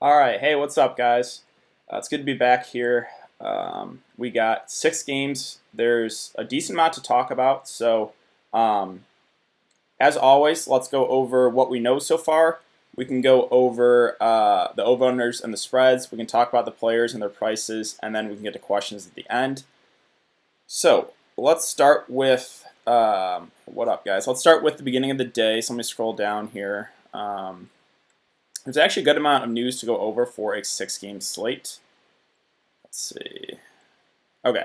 All right, hey, what's up, guys? It's good to be back here. We got 6 games. There's a decent amount to talk about. So, um, as always, let's go over what we know so far. We can go over the over-unders and the spreads. We can talk about the players and their prices, and then we can get to questions at the end. So, let's start with what up, guys? Let's start with the beginning of the day. So let me scroll down here. There's actually a good amount of news to go over for a 6-game slate. Let's see. Okay.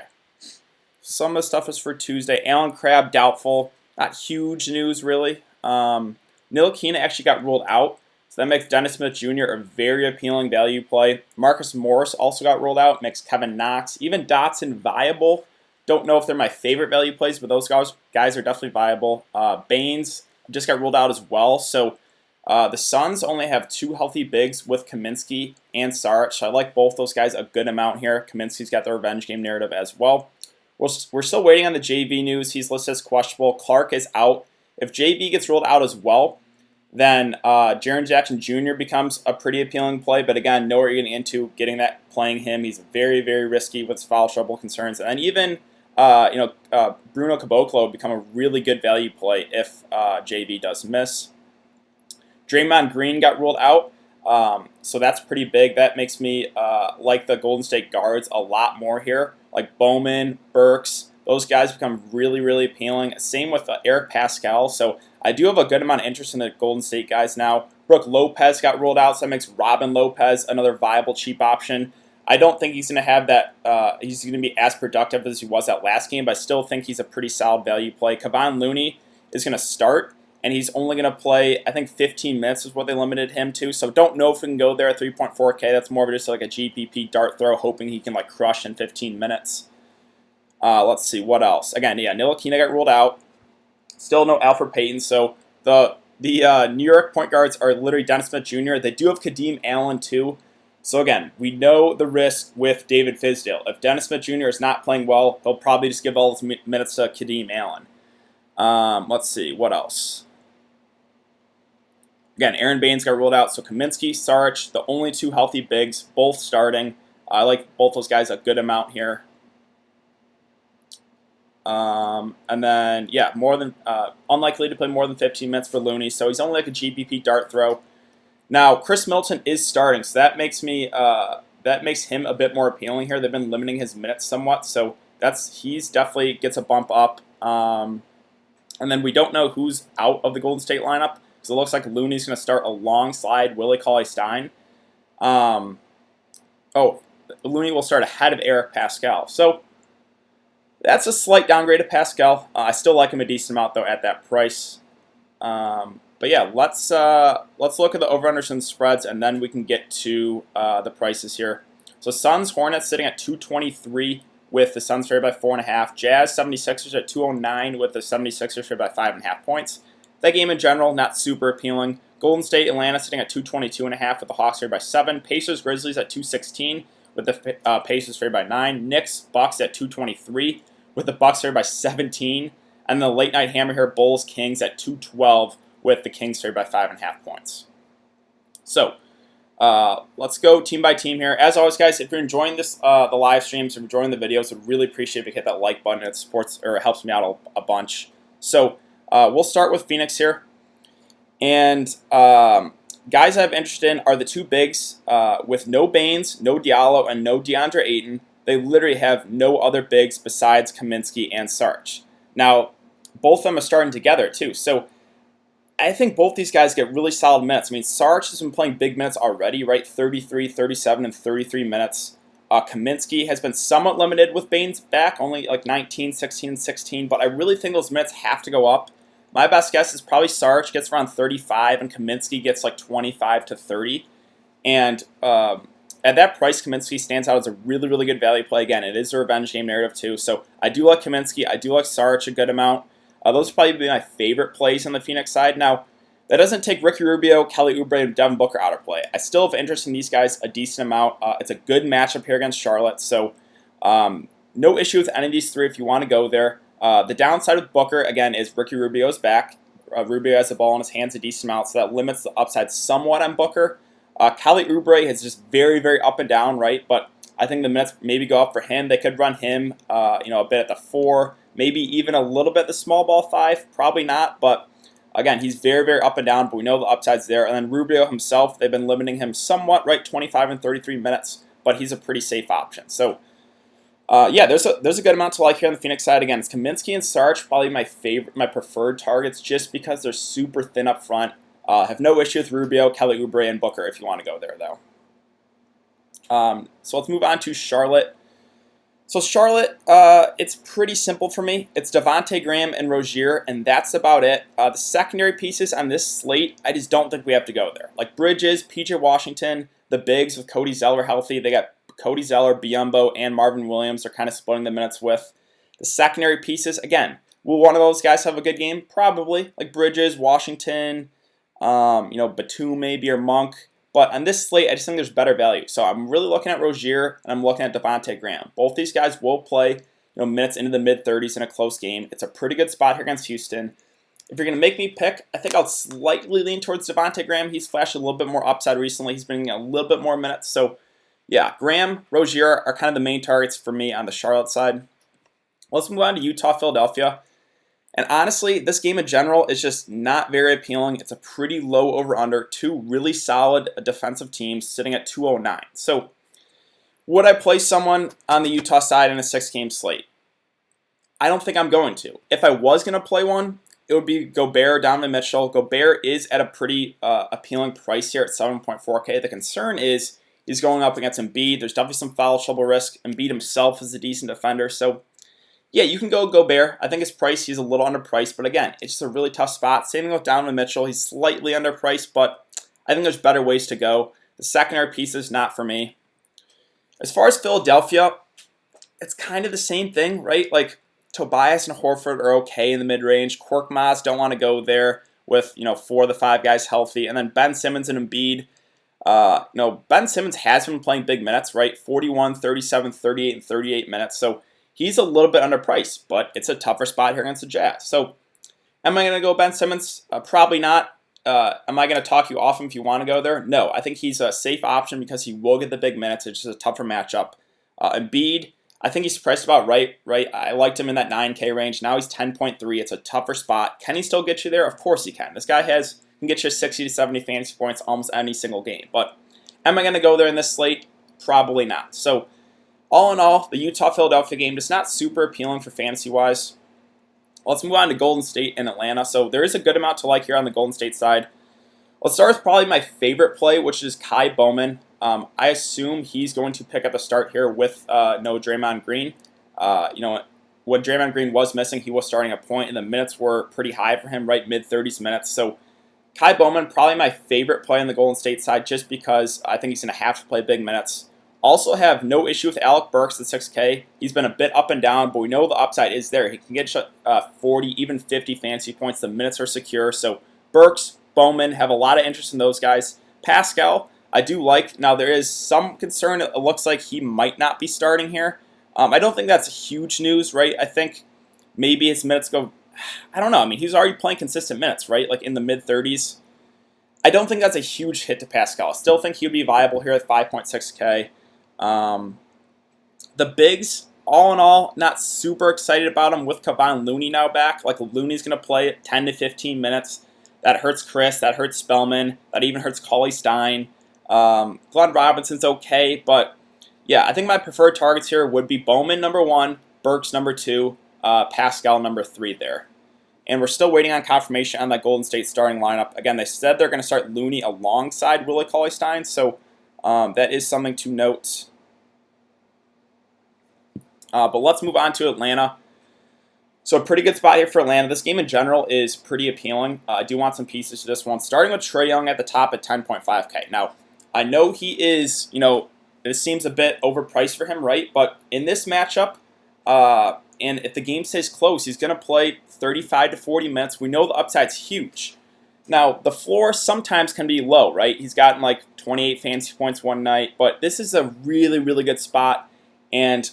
Some of the stuff is for Tuesday. Allen Crabbe, doubtful. Not huge news, really. Ntilikina actually got ruled out, so that makes Dennis Smith Jr. a very appealing value play. Marcus Morris also got ruled out, makes Kevin Knox, even Dotson viable. Don't know if they're my favorite value plays, but those guys are definitely viable. Baines just got ruled out as well, so the Suns only have 2 healthy bigs with Kaminsky and Saric. I like both those guys a good amount here. Kaminsky's got the revenge game narrative as well. We're still waiting on the JV news. He's listed as questionable. Clark is out. If JV gets ruled out as well, then Jaren Jackson Jr. becomes a pretty appealing play. But again, nowhere you're getting into playing him. He's very, very risky with foul trouble concerns. And then even Bruno Caboclo would become a really good value play if JV does miss. Draymond Green got ruled out, so that's pretty big. That makes me like the Golden State guards a lot more here, like Bowman, Burks. Those guys become really, really appealing. Same with Eric Pascal. So I do have a good amount of interest in the Golden State guys now. Brooke Lopez got ruled out, so that makes Robin Lopez another viable cheap option. I don't think he's going to have that. He's going to be as productive as he was that last game, but I still think he's a pretty solid value play. Kevon Looney is going to start, and he's only going to play, I think 15 minutes is what they limited him to. So don't know if we can go there at 3.4K. That's more of just like a GPP dart throw, hoping he can like crush in 15 minutes. Let's see, what else? Again, yeah, Ntilikina got ruled out. Still no Alfred Payton. So the New York point guards are literally Dennis Smith Jr. They do have Kadeem Allen too. So again, we know the risk with David Fizdale. If Dennis Smith Jr. is not playing well, they'll probably just give all his minutes to Kadeem Allen. Let's see, what else? Again, Aaron Baines got ruled out, so Kaminsky, Saric, the only 2 healthy bigs, both starting. I like both those guys a good amount here. And then, yeah, unlikely to play more than 15 minutes for Looney, so he's only like a GPP dart throw. Now, Chris Middleton is starting, so that makes him a bit more appealing here. They've been limiting his minutes somewhat, so he's definitely gets a bump up. And then we don't know who's out of the Golden State lineup. So it looks like Looney's going to start alongside Willie Cauley-Stein. Looney will start ahead of Eric Pascal. So that's a slight downgrade of Pascal. I still like him a decent amount, though, at that price. But yeah, let's look at the over-unders and spreads, and then we can get to the prices here. So Suns, Hornets sitting at 223 with the Suns favored by 4.5. Jazz, 76ers at 209 with the 76ers favored by 5.5 points. That game in general, not super appealing. Golden State, Atlanta sitting at 222.5 with the Hawks favored by 7. Pacers, Grizzlies at 216 with the Pacers favored by 9. Knicks, Bucks at 223 with the Bucks favored by 17. And the late night hammer here, Bulls, Kings at 212 with the Kings favored by 5.5 points. So let's go team by team here. As always, guys, if you're enjoying this, the live streams, if you're enjoying the videos, I'd really appreciate if you hit that like button. It supports or it helps me out a bunch. So we'll start with Phoenix here. And guys I have interest in are the 2 bigs with no Baines, no Diallo, and no DeAndre Ayton. They literally have no other bigs besides Kaminsky and Saric. Now, both of them are starting together, too. So I think both these guys get really solid minutes. I mean, Saric has been playing big minutes already, right? 33, 37, and 33 minutes. Kaminsky has been somewhat limited with Baines back, only like 19, 16, and 16. But I really think those minutes have to go up. My best guess is probably Saric gets around 35 and Kaminsky gets like 25 to 30. And at that price, Kaminsky stands out as a really, really good value play. Again, it is a revenge game narrative too. So I do like Kaminsky. I do like Saric a good amount. Those would probably be my favorite plays on the Phoenix side. Now, that doesn't take Ricky Rubio, Kelly Oubre, and Devin Booker out of play. I still have interest in these guys a decent amount. It's a good matchup here against Charlotte. So no issue with any of these 3 if you want to go there. The downside with Booker, again, is Ricky Rubio's back. Rubio has the ball in his hands a decent amount, so that limits the upside somewhat on Booker. Kelly Oubre is just very, very up and down, right? But I think the minutes maybe go up for him. They could run him, a bit at the 4, maybe even a little bit the small ball 5. Probably not, but again, he's very, very up and down, but we know the upside's there. And then Rubio himself, they've been limiting him somewhat, right? 25 and 33 minutes, but he's a pretty safe option. So, there's a good amount to like here on the Phoenix side. Again, it's Kaminsky and Sarge, probably my preferred targets, just because they're super thin up front. Have no issue with Rubio, Kelly Oubre, and Booker if you want to go there, though. So let's move on to Charlotte. So Charlotte, it's pretty simple for me. It's Devontae Graham and Rozier, and that's about it. The secondary pieces on this slate, I just don't think we have to go there. Like Bridges, PJ Washington, the bigs with Cody Zeller healthy. They got Cody Zeller, Biyombo, and Marvin Williams. They're kind of splitting the minutes with. The secondary pieces, again, will one of those guys have a good game? Probably. Like Bridges, Washington, Batum maybe, or Monk. But on this slate, I just think there's better value. So I'm really looking at Rozier, and I'm looking at Devontae Graham. Both these guys will play minutes into the mid-30s in a close game. It's a pretty good spot here against Houston. If you're going to make me pick, I think I'll slightly lean towards Devontae Graham. He's flashed a little bit more upside recently. He's been getting a little bit more minutes. So, yeah, Graham, Rozier are kind of the main targets for me on the Charlotte side. Let's move on to Utah, Philadelphia. And honestly, this game in general is just not very appealing. It's a pretty low over-under. Two really solid defensive teams sitting at 209. So would I play someone on the Utah side in a 6-game slate? I don't think I'm going to. If I was going to play one, it would be Gobert, Donovan Mitchell. Gobert is at a pretty appealing price here at 7.4K. The concern is he's going up against Embiid. There's definitely some foul trouble risk. Embiid himself is a decent defender. So yeah, you can go Gobert. I think his price, he's a little underpriced, but again, it's just a really tough spot. Same thing with Donovan Mitchell. He's slightly underpriced, but I think there's better ways to go. The secondary piece is not for me. As far as Philadelphia, it's kind of the same thing, right? Like, Tobias and Horford are okay in the mid-range. Korkmaz don't want to go there with, 4 of the 5 guys healthy. And then Ben Simmons and Embiid. Ben Simmons has been playing big minutes, right? 41, 37, 38, and 38 minutes. So he's a little bit underpriced, but it's a tougher spot here against the Jazz. So am I going to go Ben Simmons? Probably not. Am I going to talk you off him if you want to go there? No, I think he's a safe option because he will get the big minutes. It's just a tougher matchup. Embiid, I think he's priced about right. I liked him in that 9K range. Now he's 10.3. It's a tougher spot. Can he still get you there? Of course he can. This guy can get you 60 to 70 fantasy points almost any single game. But am I going to go there in this slate? Probably not. So all in all, the Utah-Philadelphia game is not super appealing for fantasy-wise. Let's move on to Golden State and Atlanta. So there is a good amount to like here on the Golden State side. Let's start with probably my favorite play, which is Kai Bowman. I assume he's going to pick up a start here with no Draymond Green. When Draymond Green was missing, he was starting a point, and the minutes were pretty high for him, right, mid-30s minutes. So Kai Bowman, probably my favorite play on the Golden State side just because I think he's going to have to play big minutes. Also have no issue with Alec Burks at 6K. He's been a bit up and down, but we know the upside is there. He can get 40, even 50 fantasy points. The minutes are secure. So Burks, Bowman, have a lot of interest in those guys. Pascal, I do like. Now, there is some concern. It looks like he might not be starting here. I don't think that's huge news, right? I think maybe his minutes go, I don't know. I mean, he's already playing consistent minutes, right? Like in the mid-30s. I don't think that's a huge hit to Pascal. I still think he would be viable here at 5.6K. The bigs, all in all, not super excited about him with Kevon Looney now back. Like, Looney's going to play 10 to 15 minutes. That hurts Chris. That hurts Spellman. That even hurts Cauley Stein. Glenn Robinson's okay, but yeah, I think my preferred targets here would be Bowman number 1, Burks number 2, Pascal number 3 there. And we're still waiting on confirmation on that Golden State starting lineup. Again, they said they're going to start Looney alongside Willie Cauley Stein, so that is something to note. But let's move on to Atlanta. So a pretty good spot here for Atlanta. This game in general is pretty appealing. I do want some pieces to this one. Starting with Trae Young at the top at 10.5K. Now, I know he is, this seems a bit overpriced for him, right? But in this matchup, and if the game stays close, he's going to play 35 to 40 minutes. We know the upside's huge. Now, the floor sometimes can be low, right? He's gotten like 28 fantasy points one night, but this is a really, really good spot. And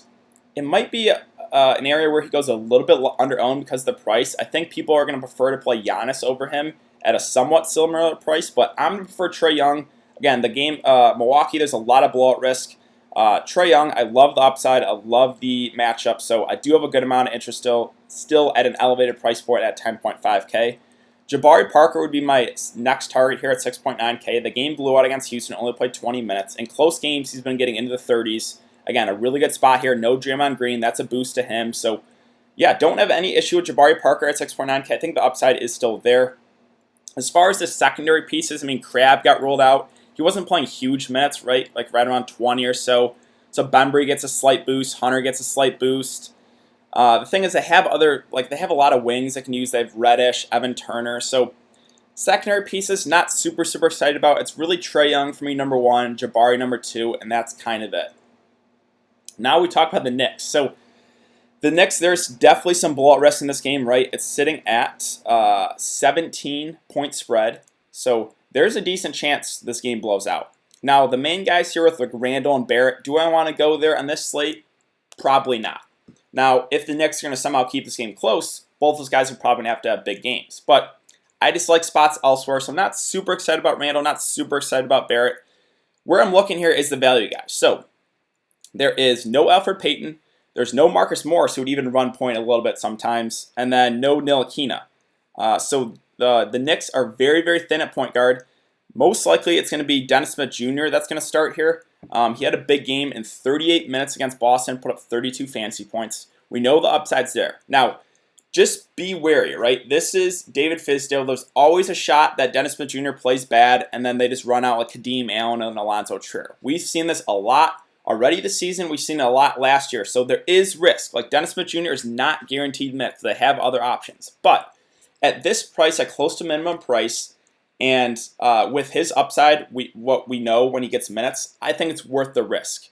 it might be an area where he goes a little bit under-owned because of the price. I think people are going to prefer to play Giannis over him at a somewhat similar price, but I'm going to prefer Trae Young, again, the game, Milwaukee, there's a lot of blowout risk. Trae Young, I love the upside. I love the matchup. So I do have a good amount of interest still at an elevated price point at 10.5K. Jabari Parker would be my next target here at 6.9K. The game blew out against Houston, only played 20 minutes. In close games, he's been getting into the 30s. Again, a really good spot here. No Draymond Green. That's a boost to him. So, yeah, don't have any issue with Jabari Parker at 6.9K. I think the upside is still there. As far as the secondary pieces, I mean, Crabbe got rolled out. He wasn't playing huge minutes, right? Like right around 20 or so. So Bembry gets a slight boost. Hunter gets a slight boost. The thing is, they have a lot of wings they can use. They have Reddish, Evan Turner. So secondary pieces, not super excited about. It's really Trae Young for me, number 1, Jabari number 2, and that's kind of it. Now we talk about the Knicks. So the Knicks, there's definitely some blowout risk in this game, right? It's sitting at 17-point spread. So there's a decent chance this game blows out. Now, the main guys here with like Randall and Barrett, do I want to go there on this slate? Probably not. Now, if the Knicks are going to somehow keep this game close, both those guys are probably going to have big games. But I just like spots elsewhere, so I'm not super excited about Randall, not super excited about Barrett. Where I'm looking here is the value guys. So there is no Alfred Payton. There's no Marcus Morris, who would even run point a little bit sometimes. And then no Ntilikina. So the Knicks are very thin at point guard. Most likely it's going to be Dennis Smith Jr. that's going to start here. He had a big game in 38 minutes against Boston, put up 32 fantasy points. We know the upside's there. Now, just be wary, right? This is David Fizdale. There's always a shot that Dennis Smith Jr. plays bad, and then they just run out like Kadeem Allen and Alonzo Trier. We've seen this a lot already this season. We've seen it a lot last year. So there is risk. Like Dennis Smith Jr. is not guaranteed minutes. They have other options. But at this price, at close to minimum price, and with his upside, what we know when he gets minutes, I think it's worth the risk.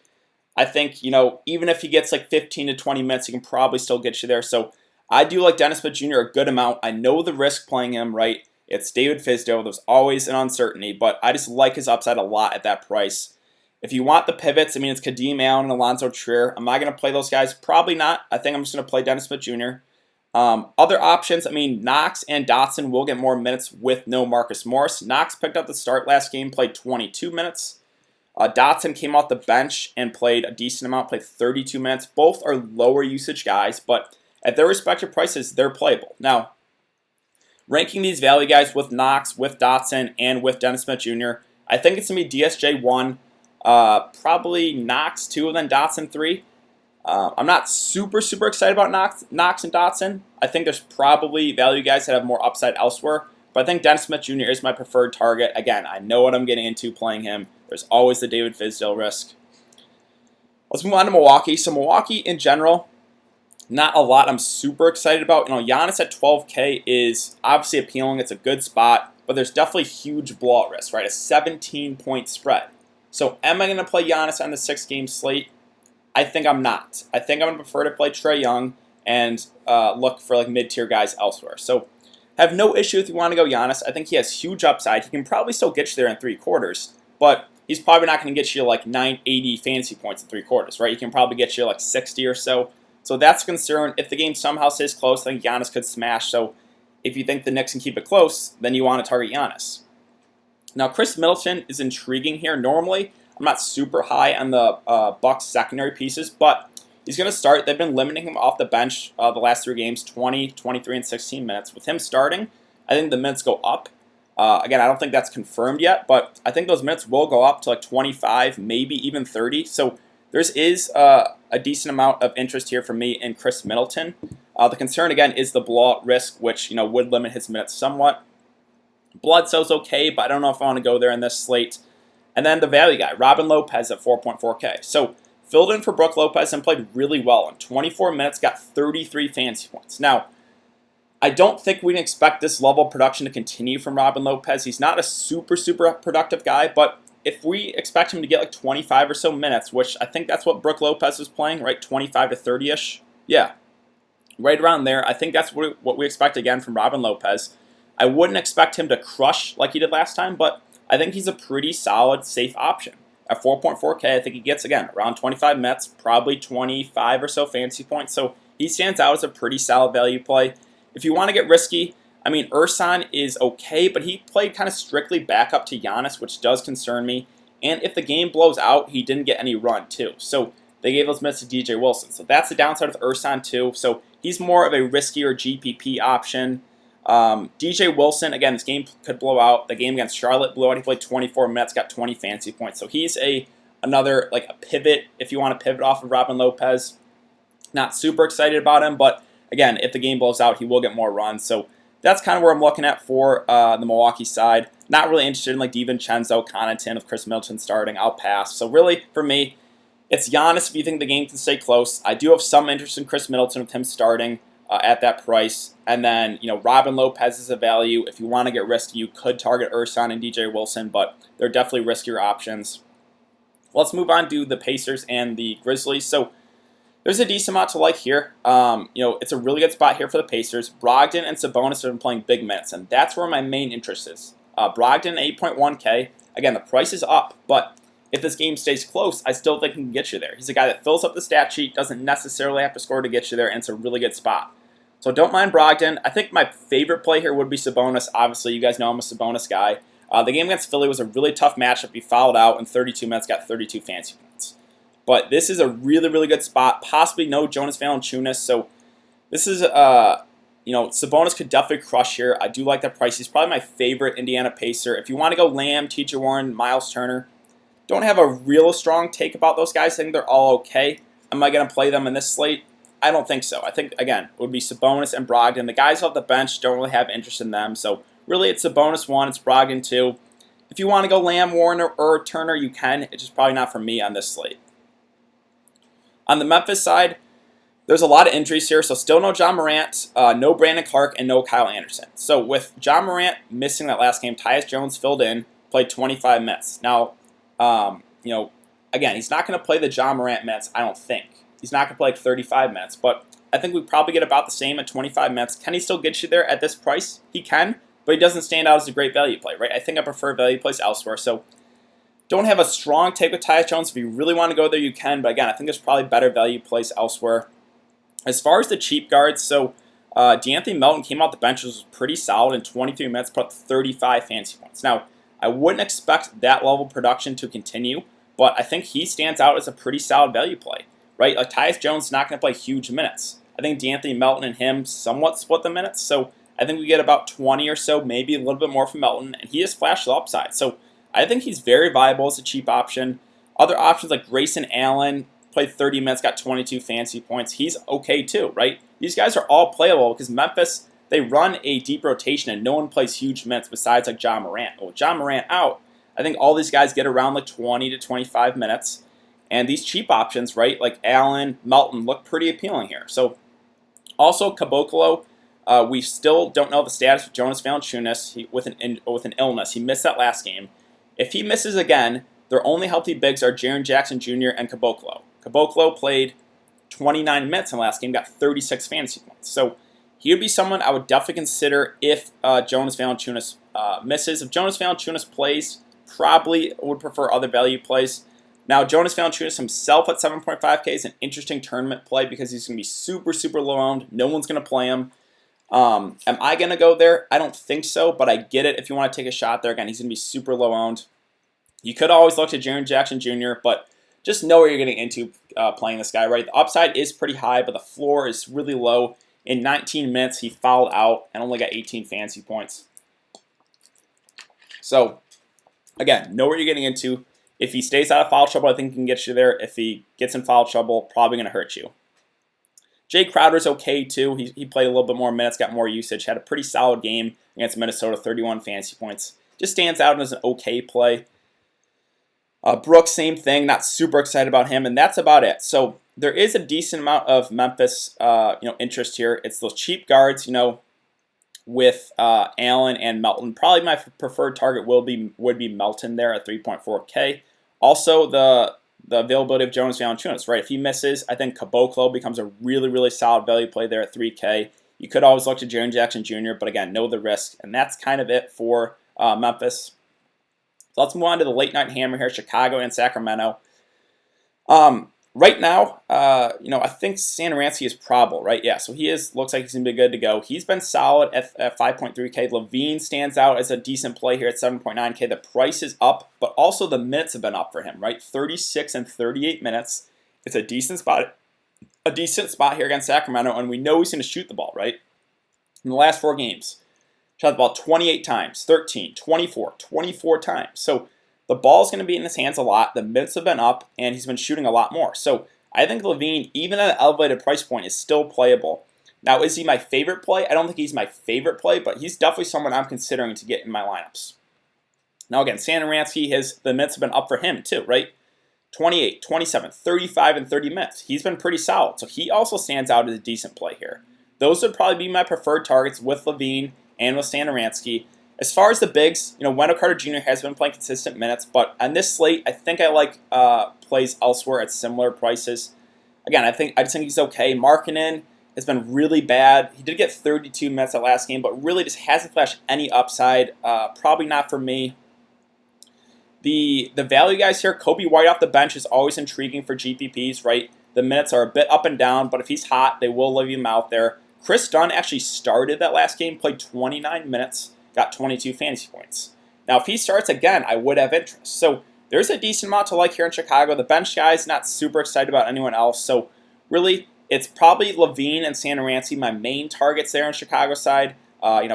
I think, even if he gets like 15 to 20 minutes, he can probably still get you there. So I do like Dennis Smith Jr. a good amount. I know the risk playing him, right? It's David Fizdale. There's always an uncertainty, but I just like his upside a lot at that price. If you want the pivots, I mean, it's Kadeem Allen and Alonzo Trier. Am I going to play those guys? Probably not. I think I'm just going to play Dennis Smith Jr. Other options, I mean, Knox and Dotson will get more minutes with no Marcus Morris. Knox picked up the start last game, played 22 minutes. Dotson came off the bench and played a decent amount, played 32 minutes. Both are lower usage guys, but at their respective prices, they're playable. Now, ranking these value guys with Knox, with Dotson, and with Dennis Smith Jr., I think it's going to be DSJ 1, probably Knox 2, and then Dotson 3. I'm not super excited about Knox and Dotson. I think there's probably value guys that have more upside elsewhere. But I think Dennis Smith Jr. is my preferred target. Again, I know what I'm getting into playing him. There's always the David Fizdale risk. Let's move on to Milwaukee. So Milwaukee in general, not a lot I'm super excited about. Giannis at 12K is obviously appealing. It's a good spot. But there's definitely huge blowout risk, right? A 17-point spread. So am I going to play Giannis on the 6-game slate? I think I'm not. I think I'm going to prefer to play Trae Young and look for like mid-tier guys elsewhere. So have no issue if you want to go Giannis. I think he has huge upside. He can probably still get you there in 3 quarters, but he's probably not going to get you like 980 fantasy points in 3 quarters, right? He can probably get you like 60 or so. So that's a concern. If the game somehow stays close, I think Giannis could smash. So if you think the Knicks can keep it close, then you want to target Giannis. Now, Chris Middleton is intriguing here. Normally, I'm not super high on the Bucks secondary pieces, but he's going to start. They've been limiting him off the bench the last 3 games, 20, 23, and 16 minutes. With him starting, I think the minutes go up. Again, I don't think that's confirmed yet, but I think those minutes will go up to like 25, maybe even 30. So there is a decent amount of interest here for me in Chris Middleton. The concern, again, is the blowout risk, which would limit his minutes somewhat. Bledsoe's okay, but I don't know if I want to go there in this slate. And then the value guy, Robin Lopez at 4.4K. So filled in for Brook Lopez and played really well. In 24 minutes, got 33 fantasy points. Now, I don't think we can expect this level of production to continue from Robin Lopez. He's not a super productive guy, but if we expect him to get like 25 or so minutes, which I think that's what Brook Lopez was playing, right, 25 to 30-ish, yeah, right around there. I think that's what we expect again from Robin Lopez. I wouldn't expect him to crush like he did last time, but I think he's a pretty solid, safe option. At 4.4K, I think he gets, again, around 25 minutes, probably 25 or so fantasy points. So he stands out as a pretty solid value play. If you want to get risky, I mean, Ersan is okay, but he played kind of strictly back up to Giannis, which does concern me. And if the game blows out, he didn't get any run, too. So they gave those minutes to DJ Wilson. So that's the downside with Ersan, too. So he's more of a riskier GPP option. DJ Wilson, again, this game could blow out. The game against Charlotte blew out. He played 24 minutes, got 20 fantasy points. So he's another like a pivot if you want to pivot off of Robin Lopez. Not super excited about him, but again, if the game blows out, he will get more runs. So that's kind of where I'm looking at for the Milwaukee side. Not really interested in like DiVincenzo, Connaughton, if Chris Middleton starting. I'll pass. So really, for me, it's Giannis if you think the game can stay close. I do have some interest in Chris Middleton with him starting at that price. And then, Robin Lopez is a value. If you want to get risky, you could target Ersan and DJ Wilson, but they're definitely riskier options. Let's move on to the Pacers and the Grizzlies. So there's a decent amount to like here. It's a really good spot here for the Pacers. Brogdon and Sabonis have been playing big minutes, and that's where my main interest is. Brogdon, 8.1K. Again, the price is up, but if this game stays close, I still think he can get you there. He's a guy that fills up the stat sheet, doesn't necessarily have to score to get you there, and it's a really good spot. So don't mind Brogdon. I think my favorite play here would be Sabonis. Obviously, you guys know I'm a Sabonis guy. The game against Philly was a really tough matchup. He fouled out in 32 minutes, got 32 fantasy points. But this is a really, really good spot. Possibly no Jonas Valanciunas. So this is, Sabonis could definitely crush here. I do like that price. He's probably my favorite Indiana Pacer. If you want to go Lamb, T.J. Warren, Miles Turner, don't have a real strong take about those guys. I think they're all okay. Am I going to play them in this slate? I don't think so. I think, again, it would be Sabonis and Brogdon. The guys off the bench don't really have interest in them. So really, it's Sabonis 1, it's Brogdon 2. If you want to go Lamb, Warren, or Turner, you can. It's just probably not for me on this slate. On the Memphis side, there's a lot of injuries here, so still no John Morant, no Brandon Clark, and no Kyle Anderson. So with John Morant missing that last game, Tyus Jones filled in, played 25 minutes. Now, again, he's not going to play the John Morant minutes, I don't think. He's not going to play like 35 minutes, but I think we probably get about the same at 25 minutes. Can he still get you there at this price? He can, but he doesn't stand out as a great value play, right? I think I prefer value plays elsewhere, so don't have a strong take with Tyus Jones. If you really want to go there, you can, but again, I think there's probably better value plays elsewhere. As far as the cheap guards, so DeAnthony Melton came out the bench, was pretty solid in 23 minutes, put up 35 fantasy points. Now, I wouldn't expect that level of production to continue, but I think he stands out as a pretty solid value play, right? Like Tyus Jones is not going to play huge minutes. I think DeAnthony Melton and him somewhat split the minutes, so I think we get about 20 or so, maybe a little bit more from Melton, and he has flashed the upside. So I think he's very viable as a cheap option. Other options like Grayson Allen, played 30 minutes, got 22 fantasy points. He's okay too, right? These guys are all playable because Memphis, they run a deep rotation and no one plays huge minutes besides like John Morant. But with John Morant out, I think all these guys get around like 20 to 25 minutes. And these cheap options, right, like Allen, Melton, look pretty appealing here. So also Caboclo, we still don't know the status of Jonas Valanciunas with an illness. He missed that last game. If he misses again, their only healthy bigs are Jaren Jackson Jr. and Caboclo. Caboclo played 29 minutes in the last game, got 36 fantasy points. So he would be someone I would definitely consider if Jonas Valanciunas misses. If Jonas Valanciunas plays, probably would prefer other value plays. Now, Jonas Valanciunas himself at 7.5K is an interesting tournament play because he's going to be super, super low owned. No one's going to play him. Am I going to go there? I don't think so, but I get it if you want to take a shot there. Again, he's going to be super low owned. You could always look to Jaren Jackson Jr., but just know where you're getting into playing this guy, right? The upside is pretty high, but the floor is really low. In 19 minutes, he fouled out and only got 18 fantasy points. So, again, know what you're getting into. If he stays out of foul trouble, I think he can get you there. If he gets in foul trouble, probably going to hurt you. Jay Crowder's okay, too. He played a little bit more minutes, got more usage, had a pretty solid game against Minnesota, 31 fantasy points. Just stands out as an okay play. Brooks, same thing. Not super excited about him, and that's about it. So there is a decent amount of Memphis, interest here. It's those cheap guards, with Allen and Melton. Probably my preferred target would be Melton there at 3.4K. Also, the availability of Jonas Valanciunas, right? If he misses, I think Caboclo becomes a really, really solid value play there at 3K. You could always look to Jaren Jackson Jr., but again, know the risk, and that's kind of it for Memphis. So let's move on to the late night hammer here, Chicago and Sacramento. Right now, I think Satoransky is probable, right? Yeah, so he looks like he's going to be good to go. He's been solid at 5.3K. Levine stands out as a decent play here at 7.9K. The price is up, but also the minutes have been up for him, right? 36 and 38 minutes. It's a decent spot here against Sacramento, and we know he's going to shoot the ball, right? In the last 4 games, shot the ball 28 times, 13, 24, 24 times. So the ball's going to be in his hands a lot. The minutes have been up, and he's been shooting a lot more. So I think Levine, even at an elevated price point, is still playable. Now, is he my favorite play? I don't think he's my favorite play, but he's definitely someone I'm considering to get in my lineups. Now, again, Satoransky, the minutes have been up for him too, right? 28, 27, 35, and 30 minutes. He's been pretty solid, so he also stands out as a decent play here. Those would probably be my preferred targets with Levine and with Satoransky. As far as the bigs, Wendell Carter Jr. has been playing consistent minutes, but on this slate, I think I like plays elsewhere at similar prices. Again, I just think he's okay. Markkanen has been really bad. He did get 32 minutes that last game, but really just hasn't flashed any upside. Probably not for me. The value guys here, Kobe White off the bench is always intriguing for GPPs, right? The minutes are a bit up and down, but if he's hot, they will leave him out there. Chris Dunn actually started that last game, played 29 minutes, got 22 fantasy points. Now, if he starts again, I would have interest. So there's a decent amount to like here in Chicago. The bench guys, not super excited about anyone else. So really, it's probably Levine and Satoransky, my main targets there on Chicago side.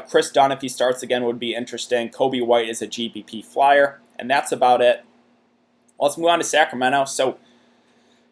Chris Dunn, if he starts again, would be interesting. Kobe White is a GPP flyer, and that's about it. Let's move on to Sacramento. So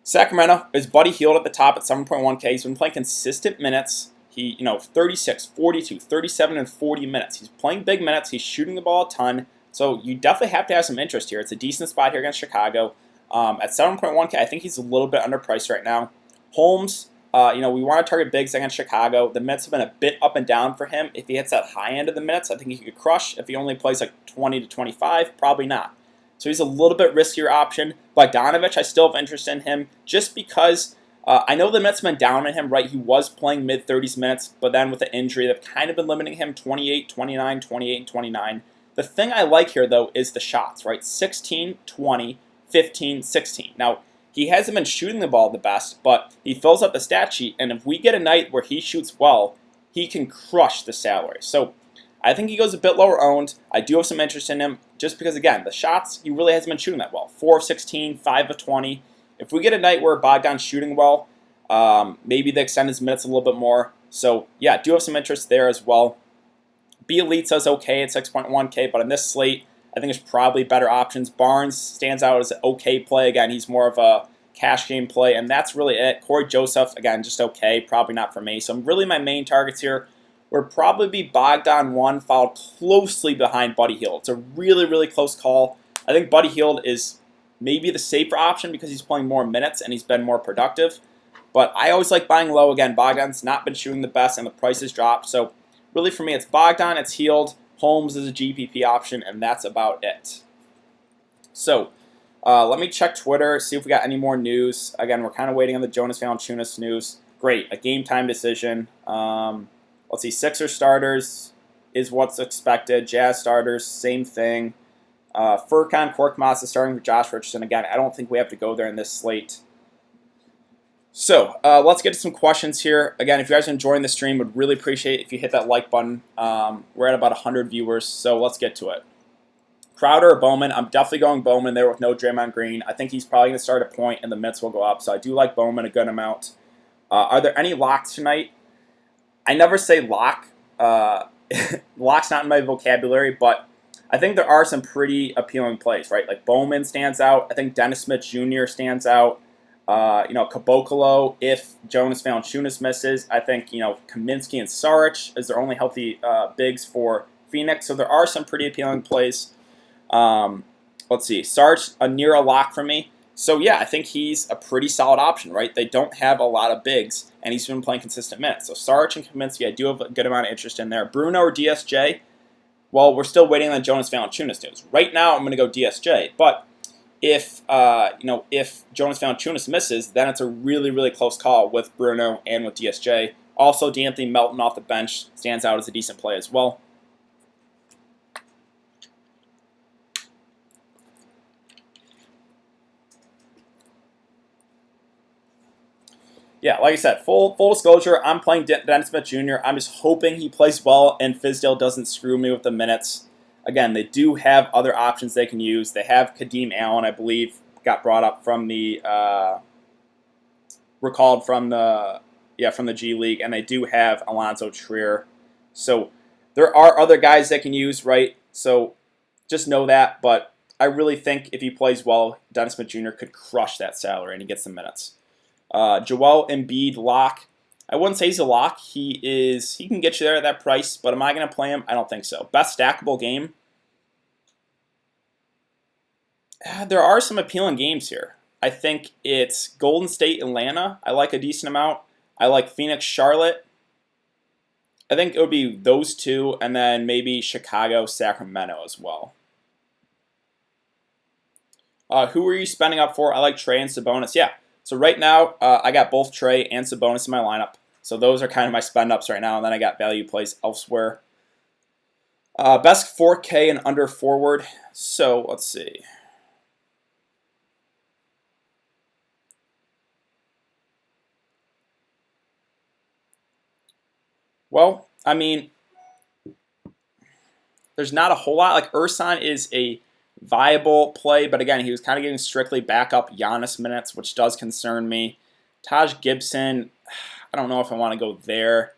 Sacramento is Buddy Hield at the top at 7.1K. He's been playing consistent minutes. He, 36, 42, 37, and 40 minutes. He's playing big minutes. He's shooting the ball a ton. So you definitely have to have some interest here. It's a decent spot here against Chicago. At 7.1K, I think he's a little bit underpriced right now. Holmes, we want to target bigs against Chicago. The minutes have been a bit up and down for him. If he hits that high end of the minutes, I think he could crush. If he only plays like 20 to 25, probably not. So he's a little bit riskier option. Bogdanovich, I still have interest in him just because I know the minutes have been down on him, right? He was playing mid-30s minutes, but then with the injury, they've kind of been limiting him 28, 29, 28, and 29. The thing I like here, though, is the shots, right? 16, 20, 15, 16. Now, he hasn't been shooting the ball the best, but he fills up the stat sheet, and if we get a night where he shoots well, he can crush the salary. So I think he goes a bit lower owned. I do have some interest in him just because, again, the shots, he really hasn't been shooting that well. 4 of 16, 5 of 20. If we get a night where Bogdan's shooting well, maybe they extend his minutes a little bit more. So, yeah, do have some interest there as well. Bielitsa's okay at 6.1K, but on this slate, I think there's probably better options. Barnes stands out as an okay play. Again, he's more of a cash game play, and that's really it. Corey Joseph, again, just okay. Probably not for me. So, really my main targets here would probably be Bogdan 1, followed closely behind Buddy Hield. It's a really, really close call. I think Buddy Hield is maybe the safer option because he's playing more minutes and he's been more productive. But I always like buying low. Again, Bogdan's not been shooting the best and the price has dropped. So really for me, it's Bogdan, it's Hield, Holmes is a GPP option, and that's about it. So let me check Twitter, see if we got any more news. Again, we're kind of waiting on the Jonas Valanciunas news. Great, a game time decision. Let's see, Sixers starters is what's expected. Jazz starters, same thing. Furkan Korkmaz is starting for Josh Richardson. Again, I don't think we have to go there in this slate. So let's get to some questions here. Again, if you guys are enjoying the stream, would really appreciate if you hit that like button. We're at about 100 viewers, so let's get to it. Crowder or Bowman? I'm definitely going Bowman there with no Draymond Green. I think he's probably going to start a point and the minutes will go up, so I do like Bowman a good amount. Are there any locks tonight? I never say lock. Lock's not in my vocabulary, but I think there are some pretty appealing plays, right? Like Bowman stands out. I think Dennis Smith Jr. stands out. Caboclo, if Jonas Valanciunas misses. I think, Kaminsky and Saric is their only healthy bigs for Phoenix. So there are some pretty appealing plays. Let's see. Saric, near a lock for me. So, yeah, I think he's a pretty solid option, right? They don't have a lot of bigs, and he's been playing consistent minutes. So Saric and Kaminsky, I do have a good amount of interest in there. Bruno or DSJ? Well, we're still waiting on Jonas Valanciunas news. Right now, I'm going to go DSJ, but if Jonas Valanciunas misses, then it's a really, really close call with Bruno and with DSJ. Also, D'Anthony Melton off the bench stands out as a decent play as well. Yeah, like I said, full disclosure, I'm playing Dennis Smith Jr. I'm just hoping he plays well and Fizdale doesn't screw me with the minutes. Again, they do have other options they can use. They have Kadeem Allen, I believe, got brought up from the recalled from the G League, and they do have Alonzo Trier. So there are other guys they can use, right? So just know that. But I really think if he plays well, Dennis Smith Jr. could crush that salary and he gets the minutes. Joel Embiid lock. I wouldn't say he's a lock. He can get you there at that price, but am I going to play him? I don't think so. Best stackable game. There are some appealing games here. I think it's Golden State Atlanta. I like a decent amount. I like Phoenix Charlotte. I think it would be those two, and then maybe Chicago Sacramento as well. Who are you spending up for? I like Trey and Sabonis. Yeah. So right now, I got both Trey and Sabonis in my lineup. So those are kind of my spend ups right now, and then I got value plays elsewhere. Best 4K and under forward. So let's see. Well, I mean, there's not a whole lot. Like Ersan is a viable play, but again, he was kind of getting strictly backup Giannis minutes, which does concern me. Taj Gibson, I don't know if I want to go there.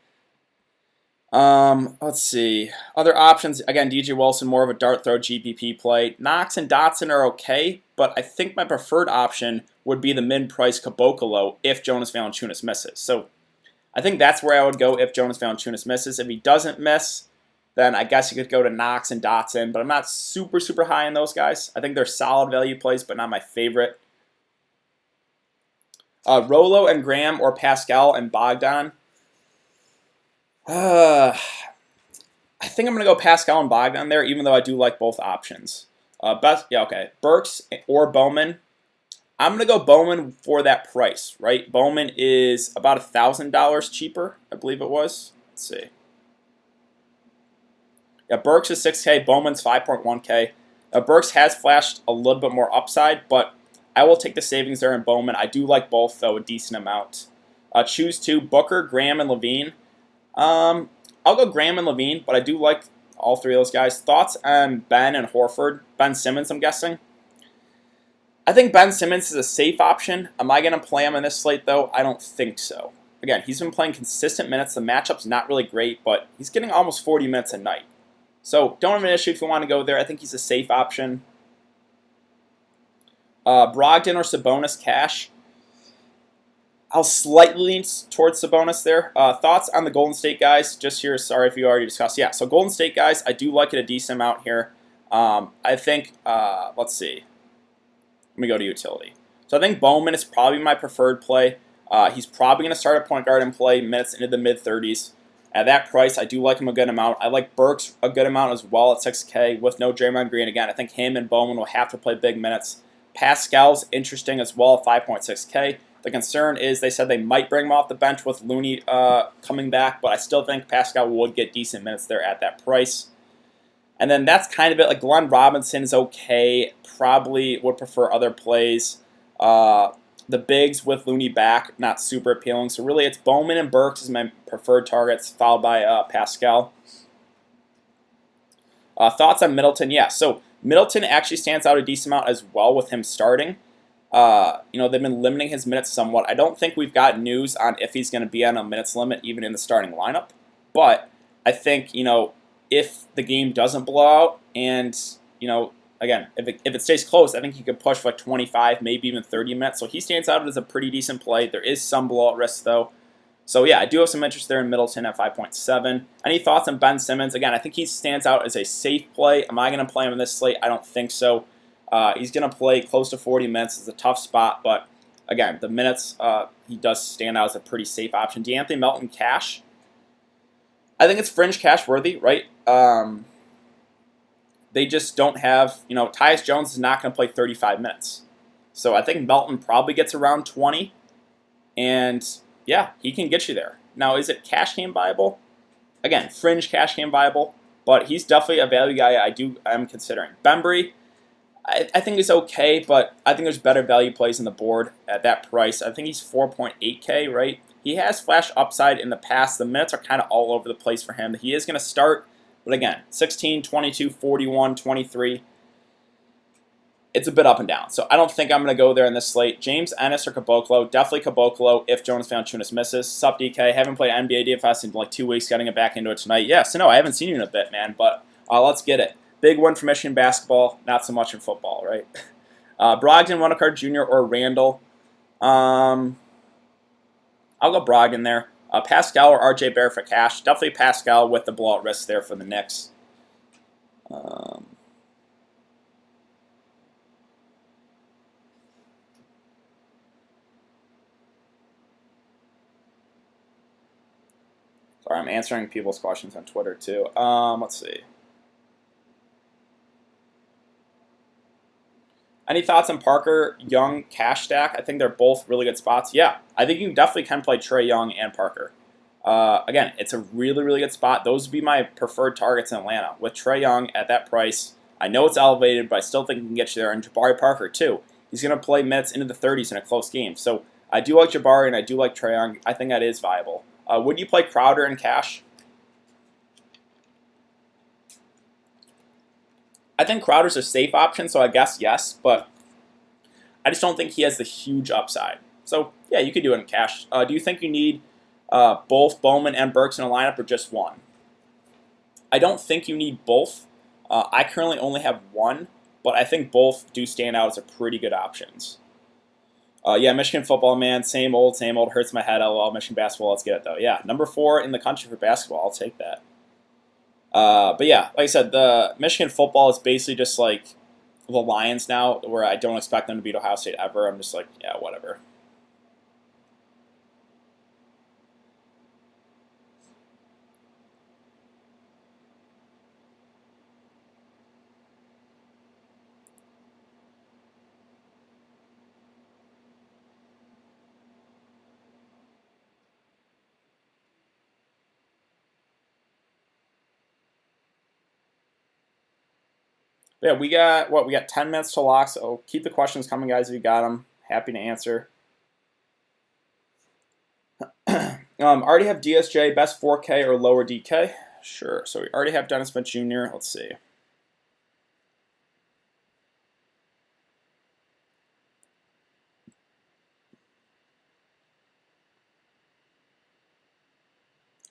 Let's see. Other options, again, DJ Wilson, more of a dart throw GPP play. Knox and Dotson are okay, but I think my preferred option would be the mid-price Caboclo if Jonas Valanciunas misses. So I think that's where I would go if Jonas Valanciunas misses. If he doesn't miss, then I guess you could go to Knox and Dotson, but I'm not super high on those guys. I think they're solid value plays, but not my favorite. Rolo and Graham or Pascal and Bogdan. I think I'm going to go Pascal and Bogdan there, even though I do like both options. Burks or Bowman. I'm going to go Bowman for that price, right? Bowman is about $1,000 cheaper, I believe it was. Let's see. Yeah, Burks is 6K, Bowman's 5.1K. Burks has flashed a little bit more upside, but I will take the savings there in Bowman. I do like both, though, a decent amount. Choose two, Booker, Graham, and Levine. I'll go Graham and Levine, but I do like all three of those guys. Thoughts on Ben and Horford? Ben Simmons, I'm guessing. I think Ben Simmons is a safe option. Am I going to play him in this slate, though? I don't think so. Again, he's been playing consistent minutes. The matchup's not really great, but he's getting almost 40 minutes a night. So don't have an issue if you want to go there. I think he's a safe option. Brogdon or Sabonis cash. I'll slightly lean towards Sabonis there. Thoughts on the Golden State guys? Just here, sorry if you already discussed. Yeah, so Golden State guys, I do like it a decent amount here. I think, let's see. Let me go to utility. So I think Bowman is probably my preferred play. He's probably going to start at point guard and play minutes into the mid-30s. At that price, I do like him a good amount. I like Burks a good amount as well at 6K with no Draymond Green. Again, I think him and Bowman will have to play big minutes. Pascal's interesting as well at 5.6K. The concern is they said they might bring him off the bench with Looney coming back, but I still think Pascal would get decent minutes there at that price. And then that's kind of it. Like Glenn Robinson is okay. Probably would prefer other plays. The bigs with Looney back, not super appealing. So really it's Bowman and Burks as my preferred targets, followed by Pascal. Thoughts on Middleton? Yeah, so Middleton actually stands out a decent amount as well with him starting. They've been limiting his minutes somewhat. I don't think we've got news on if he's going to be on a minutes limit even in the starting lineup. But I think, if the game doesn't blow out and, again, if it stays close, I think he could push for 25, maybe even 30 minutes. So he stands out as a pretty decent play. There is some blowout risk, though. So, yeah, I do have some interest there in Middleton at 5.7. Any thoughts on Ben Simmons? Again, I think he stands out as a safe play. Am I going to play him in this slate? I don't think so. He's going to play close to 40 minutes. It's a tough spot, but, again, the minutes, he does stand out as a pretty safe option. DeAnthony Melton cash. I think it's fringe cash worthy, right? They just don't have, Tyus Jones is not going to play 35 minutes. So I think Melton probably gets around 20. And, yeah, he can get you there. Now, is it cash game viable? Again, fringe cash game viable. But he's definitely a value guy I'm considering. Bembry, I think he's okay, but I think there's better value plays on the board at that price. I think he's 4.8K, right? He has flash upside in the past. The minutes are kind of all over the place for him. He is going to start, but again, 16, 22, 41, 23. It's a bit up and down. So I don't think I'm going to go there in this slate. James Ennis or Caboclo. Definitely Caboclo if Jonas Valanciunas misses. Sup, DK? Haven't played NBA DFS in like 2 weeks. Getting it back into it tonight. Yeah, so no, I haven't seen you in a bit, man. But let's get it. Big win for Michigan basketball. Not so much in football, right? Brogdon, Wendell Jr. or Randall. I'll go Brogdon there. Pascal or RJ Barrett for cash. Definitely Pascal with the blowout risk there for the Knicks. Sorry, I'm answering people's questions on Twitter too. Let's see. Any thoughts on Parker, Young, cash stack? I think they're both really good spots. Yeah, I think you definitely can play Trae Young and Parker. Again, it's a really, really good spot. Those would be my preferred targets in Atlanta. With Trae Young at that price, I know it's elevated, but I still think he can get you there. And Jabari Parker, too. He's going to play minutes into the 30s in a close game. So I do like Jabari and I do like Trae Young. I think that is viable. Would you play Crowder in cash? I think Crowder's a safe option, so I guess yes, but I just don't think he has the huge upside. So, yeah, you could do it in cash. Do you think you need both Bowman and Burks in a lineup or just one? I don't think you need both. I currently only have one, but I think both do stand out as pretty good options. Yeah, Michigan football, man. Same old, same old. Hurts my head. LOL. Michigan basketball. Let's get it, though. Yeah, number 4 in the country for basketball. I'll take that. But yeah, like I said, the Michigan football is basically just like the Lions now, where I don't expect them to beat Ohio State ever. I'm just like, yeah, whatever. Yeah, we got what? We got 10 minutes to lock, so keep the questions coming, guys, if you got them. Happy to answer. Already have DSJ, best 4K or lower DK? Sure. So we already have Dennis Smith Jr. Let's see.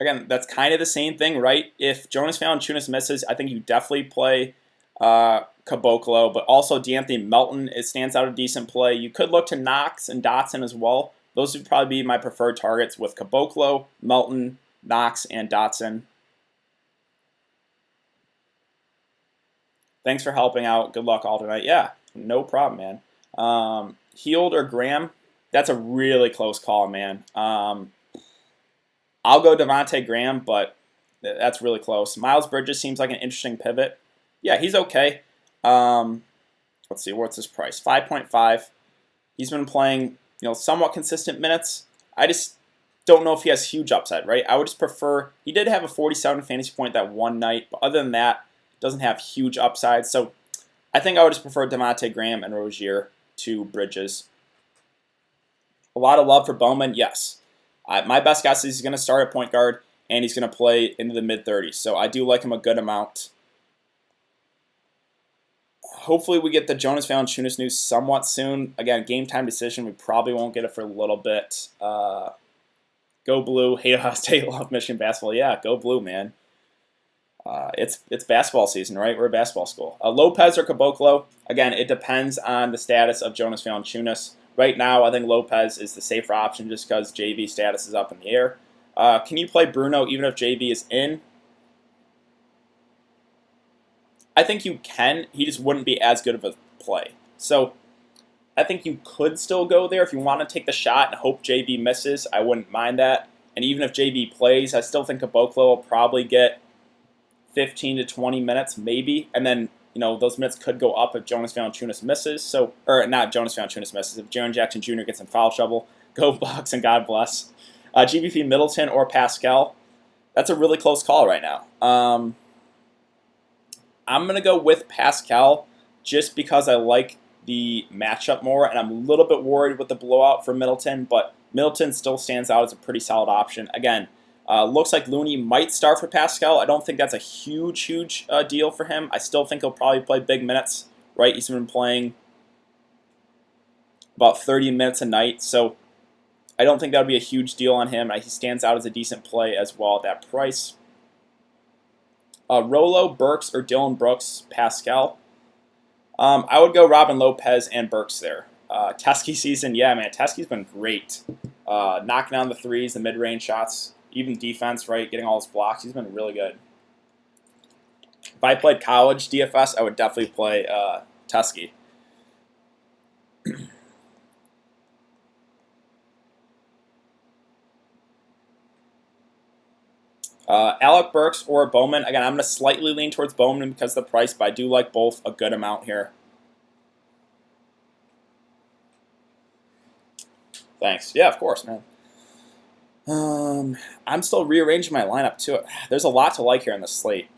Again, that's kind of the same thing, right? If Jonas Valanciunas misses, I think you definitely play Caboclo, but also De'Anthony Melton, it stands out a decent play. You could look to Knox and Dotson as well. Those would probably be my preferred targets with Caboclo, Melton, Knox, and Dotson. Thanks for helping out. Good luck all tonight. Yeah, no problem, man. Heald or Graham? That's a really close call, man. I'll go Devontae Graham, but that's really close. Miles Bridges seems like an interesting pivot. Yeah, he's okay. Let's see, what's his price? 5.5. He's been playing, somewhat consistent minutes. I just don't know if he has huge upside, right? I would just prefer. He did have a 47 fantasy point that one night, but other than that, doesn't have huge upside. So I think I would just prefer Devontae Graham and Rozier to Bridges. A lot of love for Bowman, yes. My best guess is he's going to start at point guard, and he's going to play into the mid-30s. So I do like him a good amount. Hopefully we get the Jonas Valanciunas news somewhat soon. Again, game time decision. We probably won't get it for a little bit. Go Blue. Hate Ohio State. Love Michigan basketball. Yeah, go Blue, man. It's basketball season, right? We're a basketball school. Lopez or Caboclo? Again, it depends on the status of Jonas Valanciunas. Right now, I think Lopez is the safer option just because JV status is up in the air. Can you play Bruno even if JV is in? I think you can. He just wouldn't be as good of a play. So I think you could still go there if you want to take the shot and hope JV misses. I wouldn't mind that. And even if JV plays, I still think Caboclo will probably get 15 to 20 minutes, maybe. And then, those minutes could go up if Jonas Valanciunas misses. Or not Jonas Valanciunas misses. If Jaren Jackson Jr. gets in foul trouble, go Bucks and God bless. GBP Middleton or Pascal? That's a really close call right now. I'm going to go with Pascal. just because I like the matchup more, and I'm a little bit worried with the blowout for Middleton, but Middleton still stands out as a pretty solid option. Again, looks like Looney might start for Pascal. I don't think that's a huge deal for him. I still think he'll probably play big minutes, right? He's been playing about 30 minutes a night, so I don't think that would be a huge deal on him. He stands out as a decent play as well at that price. Rolo, Burks, or Dylan Brooks, Pascal. I would go Robin Lopez and Burks there. Teskey season, yeah, man, Teskey's been great. Knocking down the threes, the mid-range shots, even defense, right, getting all his blocks. He's been really good. If I played college DFS, I would definitely play Teskey. Alec Burks or Bowman. Again, I'm going to slightly lean towards Bowman because of the price, but I do like both a good amount here. Thanks. Yeah, of course, man. I'm still rearranging my lineup too. There's a lot to like here in the slate.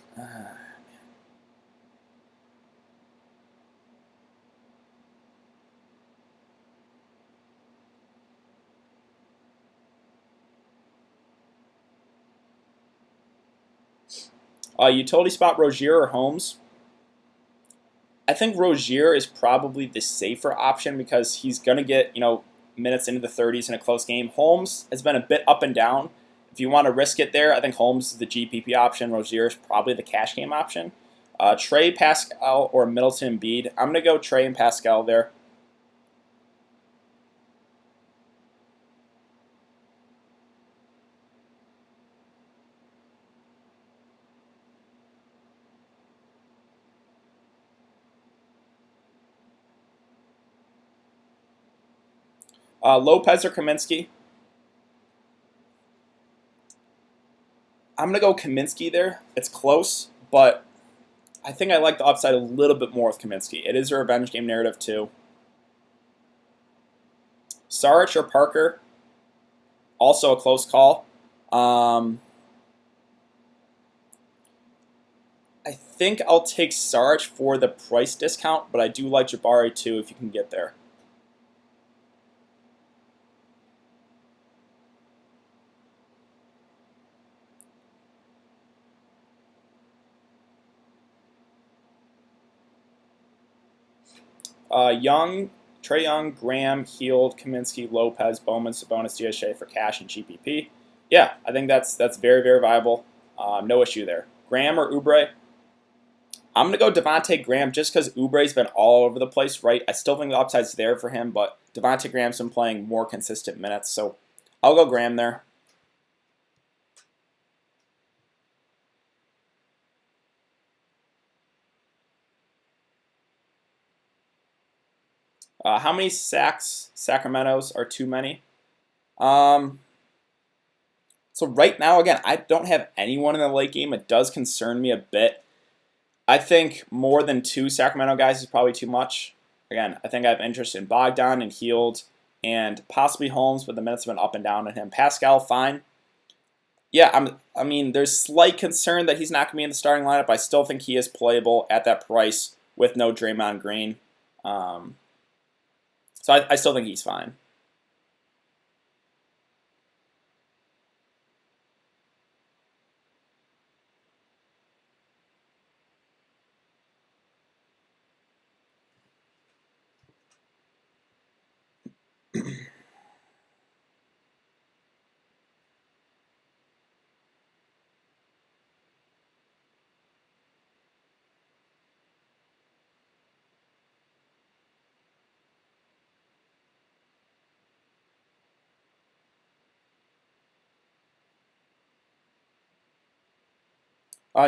Utility spot Rozier or Holmes. I think Rozier is probably the safer option because he's going to get minutes into the 30s in a close game. Holmes has been a bit up and down. If you want to risk it there, I think Holmes is the GPP option. Rozier is probably the cash game option. Trey, Pascal, or Middleton, Embiid. I'm going to go Trey and Pascal there. Lopez or Kaminsky. I'm going to go Kaminsky there. It's close, but I think I like the upside a little bit more with Kaminsky. It is a revenge game narrative too. Saric or Parker. Also a close call. I think I'll take Saric for the price discount, but I do like Jabari too if you can get there. Trey Young, Graham, Hield, Kaminsky, Lopez, Bowman, Sabonis, Diashe for cash and GPP. Yeah, I think that's very viable. No issue there. Graham or Oubre? I'm going to go Devontae Graham just because Oubre's been all over the place, right? I still think the upside's there for him, but Devontae Graham's been playing more consistent minutes, so I'll go Graham there. How many sacks Sacramento's are too many? So right now, again, I don't have anyone in the late game. It does concern me a bit. I think more than 2 Sacramento guys is probably too much. Again, I think I have interest in Bogdan and Hield and possibly Holmes, but the minutes have been up and down on him. Pascal, fine. Yeah, I mean, there's slight concern that he's not going to be in the starting lineup. I still think he is playable at that price with no Draymond Green. So I still think he's fine.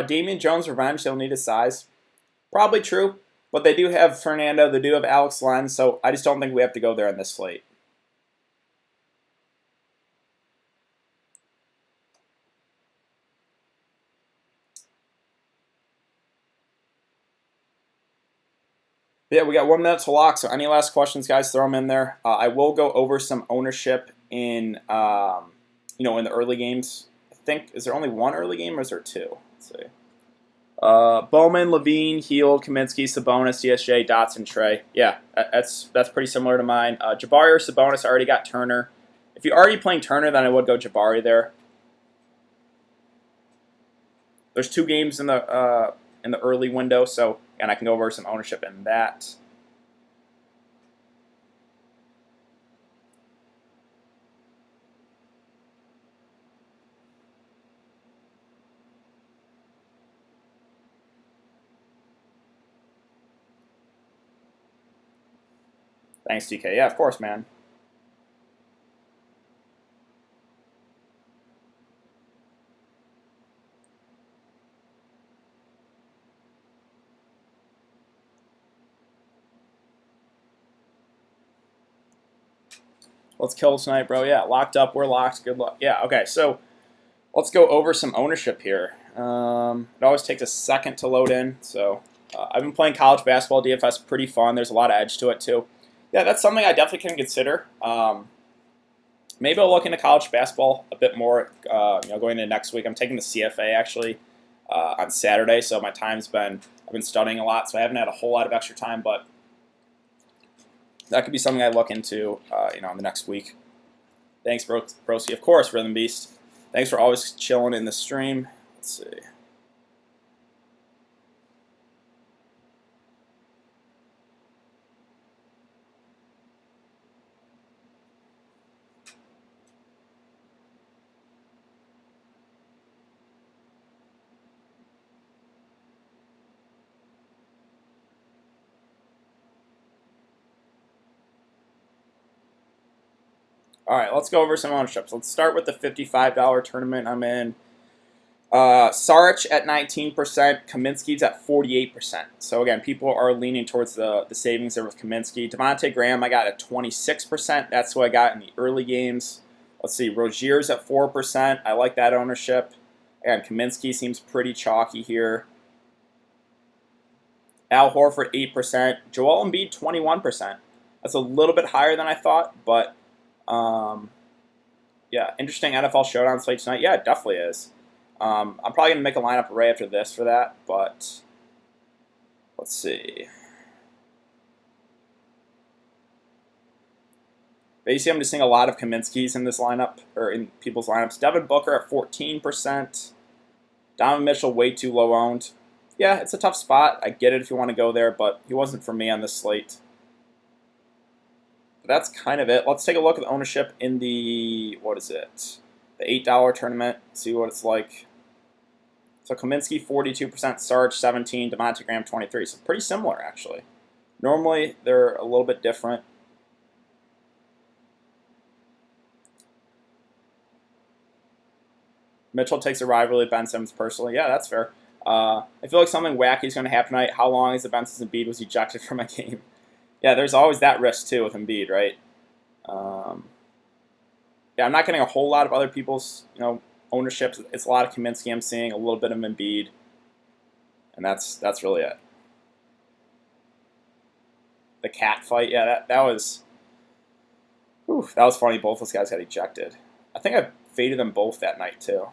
Damian Jones revenge, they'll need his size. Probably true, but they do have Fernando, they do have Alex Len, so I just don't think we have to go there in this slate. Yeah, we got 1 minute to lock, so any last questions, guys, throw them in there. I will go over some ownership in in the early games. I think, is there only 1 early game or is there 2? Let's see. Bowman, Levine, Heald, Kaminsky, Sabonis, CSJ, Dotson, Trey. Yeah, that's pretty similar to mine. Jabari or Sabonis, I already got Turner. If you're already playing Turner, then I would go Jabari there. There's 2 games in the early window, so and I can go over some ownership in that. Thanks, DK. Yeah, of course, man. Let's kill tonight, bro. Yeah, locked up. We're locked. Good luck. Yeah, okay. So let's go over some ownership here. It always takes a second to load in. So I've been playing college basketball DFS. Pretty fun. There's a lot of edge to it, too. Yeah, that's something I definitely can consider. Maybe I'll look into college basketball a bit more going into next week. I'm taking the CFA, actually, on Saturday. So my I've been studying a lot, so I haven't had a whole lot of extra time, but that could be something I look into, in the next week. Thanks, Broski. Of course, Rhythm Beast. Thanks for always chilling in the stream. Let's see. All right, let's go over some ownerships. Let's start with the $55 tournament I'm in. Saric at 19%, Kaminsky's at 48%. So again, people are leaning towards the savings there with Kaminsky. Devontae Graham, I got at 26%. That's who I got in the early games. Let's see, Rozier's at 4%. I like that ownership. And Kaminsky seems pretty chalky here. Al Horford, 8%. Joel Embiid, 21%. That's a little bit higher than I thought, but yeah, interesting NFL showdown slate tonight. Yeah, it definitely is. I'm probably going to make a lineup array after this for that, but let's see. Basically, I'm just seeing a lot of Kaminsky's in this lineup, or in people's lineups. Devin Booker at 14%. Donovan Mitchell, way too low owned. Yeah, it's a tough spot. I get it if you want to go there, but he wasn't for me on this slate. But that's kind of it. Let's take a look at the ownership in the, the $8 tournament, see what it's like. So Kaminsky, 42%, Sarge, 17%, Devontae Graham, 23%. So pretty similar, actually. Normally, they're a little bit different. Mitchell takes a rivalry with Ben Simmons personally. Yeah, that's fair. I feel like something wacky is going to happen tonight. How long is the Ben Simmons Embiid was ejected from a game? Yeah, there's always that risk, too, with Embiid, right? Yeah, I'm not getting a whole lot of other people's, ownerships. It's a lot of Kaminsky I'm seeing, a little bit of Embiid, and that's really it. The cat fight, yeah, that was funny. Both those guys got ejected. I think I faded them both that night, too.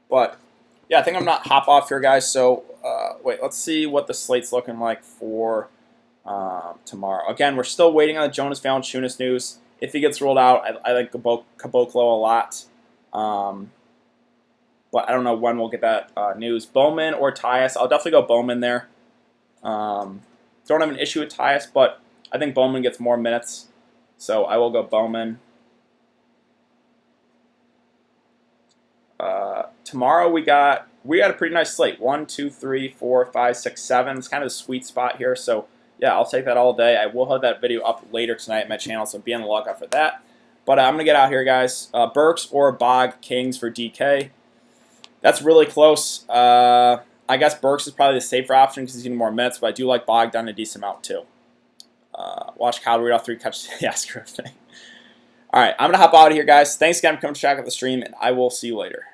But, yeah, I think I'm not hop off here, guys. So, wait, let's see what the slate's looking like for tomorrow. Again, we're still waiting on the Jonas Valanciunas news. If he gets ruled out, I like Caboclo a lot. But I don't know when we'll get that news. Bowman or Tyus. I'll definitely go Bowman there. Don't have an issue with Tyus, but I think Bowman gets more minutes. So I will go Bowman. Tomorrow we got a pretty nice slate. 1, 2, 3, 4, 5, 6, 7. It's kind of a sweet spot here. So yeah, I'll take that all day. I will have that video up later tonight at my channel, so be on the lookout for that. But I'm going to get out here, guys. Burks or Bog Kings for DK. That's really close. I guess Burks is probably the safer option because he's getting more minutes, but I do like Bogdan a decent amount too. Watch Kyle read off 3 catches. Yeah, screw thing. All right, I'm going to hop out of here, guys. Thanks again for coming to check out the stream, and I will see you later.